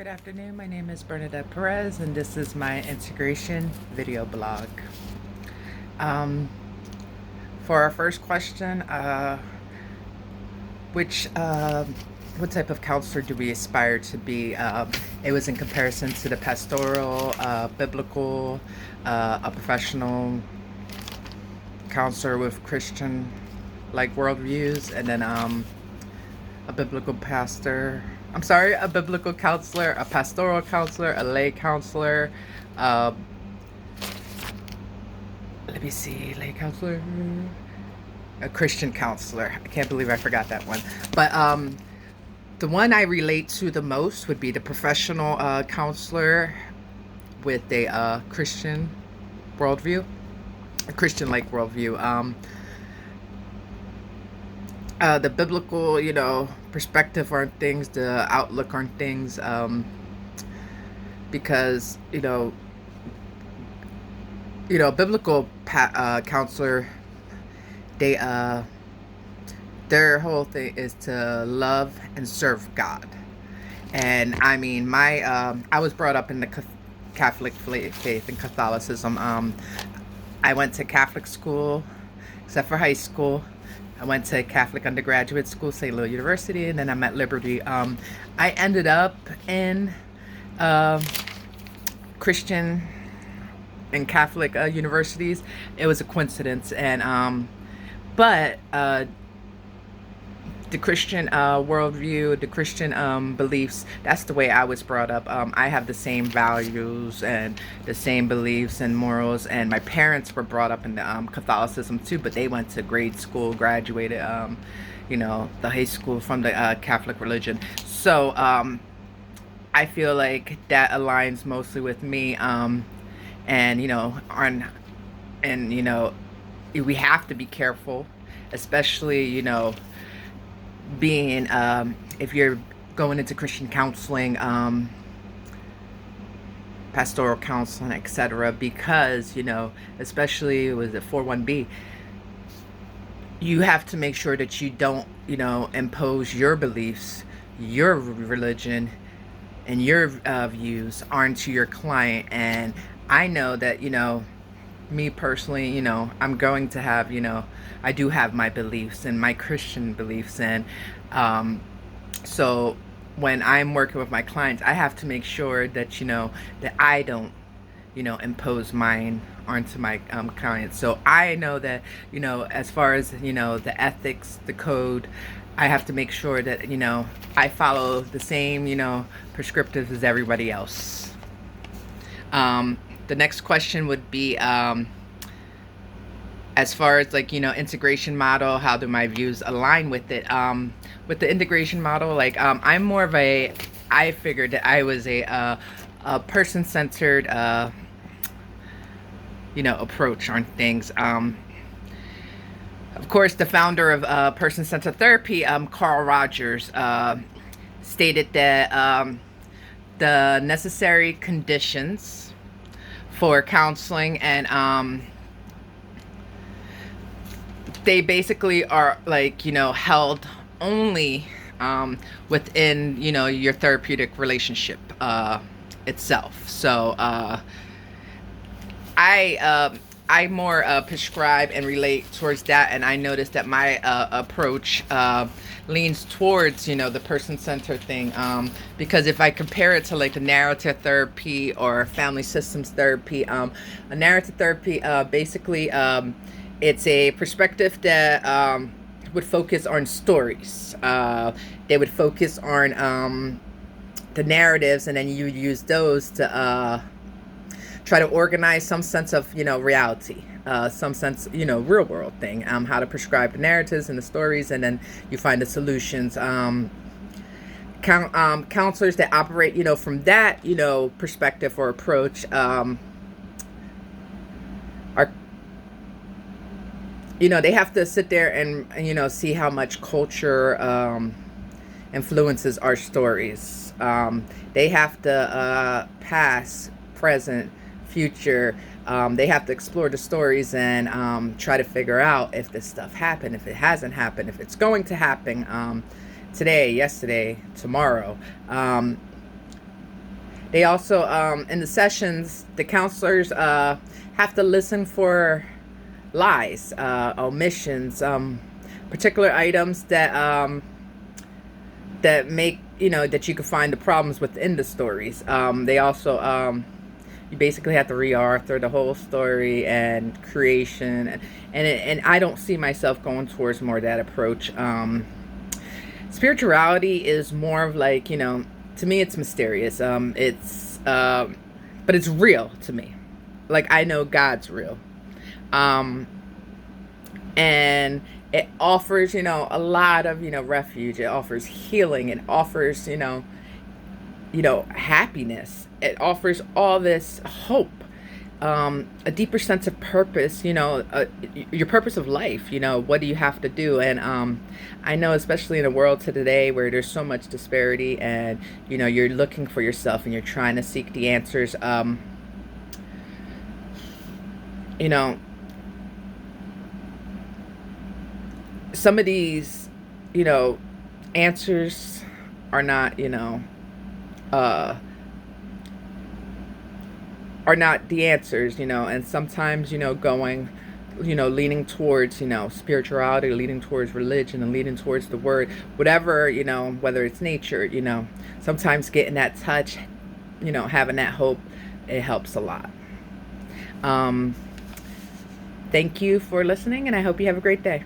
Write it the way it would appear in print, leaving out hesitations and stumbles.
Good afternoon. My name is Bernadette Perez, and this is my integration video blog. Um, for our first question, which what type of counselor do we aspire to be? It was in comparison to the pastoral, biblical, a professional counselor with Christian like worldviews, and then a biblical pastor. I'm sorry, a biblical counselor, a pastoral counselor, a lay counselor. Uh, Let me see, lay counselor, a Christian counselor. I can't believe I forgot that one. But the one I relate to the most would be the professional counselor with a Christian worldview, a Christian-like worldview. The biblical, perspective on things, the outlook on things, because biblical counselor, they their whole thing is to love and serve God. And I mean, I was brought up in the Catholic faith and Catholicism. I went to Catholic school, except for high school. I went to Catholic undergraduate school, St. Louis University, and then I'm at Liberty. I ended up in Christian and Catholic universities. It was a coincidence, and but the Christian worldview, the Christian beliefs, that's the way I was brought up. I have the same values and the same beliefs and morals, and my parents were brought up in the Catholicism too, but they went to grade school, graduated, the high school from the Catholic religion. So I feel like that aligns mostly with me, and we have to be careful, especially being if you're going into Christian counseling, pastoral counseling, etc., because especially with the 41B, you have to make sure that you don't impose your beliefs, your religion, and your views onto your client. And I know that me personally, I'm going to have, I do have my beliefs and my Christian beliefs. And so when I'm working with my clients, I have to make sure that, that I don't, impose mine onto my clients. So I know that, as far as, the ethics, the code, I have to make sure that, I follow the same, prescriptives as everybody else. The next question would be, as far as integration model, how do my views align with it? With the integration model, I'm more of I figured that I was a person-centered, approach on things. Of course, the founder of person-centered therapy, Carl Rogers, stated that the necessary conditions for counseling, and they basically are held only within your therapeutic relationship itself. So I more prescribe and relate towards that, and I noticed that my approach leans towards the person-centered thing, because if I compare it to the narrative therapy or family systems therapy, a narrative therapy, basically it's a perspective that would focus on stories. They would focus on the narratives, and then you use those to try to organize some sense of reality, some sense real world thing, how to prescribe the narratives and the stories, and then you find the solutions. Counselors that operate from that perspective or approach are they have to sit there and see how much culture influences our stories. They have to past, present, future. They have to explore the stories and try to figure out if this stuff happened, if it hasn't happened, if it's going to happen today, yesterday, tomorrow. They also, in the sessions, the counselors have to listen for lies, omissions, particular items that make, that you can find the problems within the stories. They also, you basically have to re-author the whole story and creation, and I don't see myself going towards more of that approach. Spirituality is more of like, to me it's mysterious. But it's real to me. Like, I know God's real. Um, and it offers, a lot of, refuge. It offers healing. It offers, happiness. It offers all this hope, a deeper sense of purpose, your purpose of life, what do you have to do? And I know, especially in a world today where there's so much disparity, and, you're looking for yourself and you're trying to seek the answers, you know, some of these, answers are not, uh, are not the answers, and sometimes, going, leaning towards, spirituality, leaning towards religion, and leaning towards the word, whatever, whether it's nature, sometimes getting that touch, having that hope, it helps a lot. Thank you for listening, and I hope you have a great day.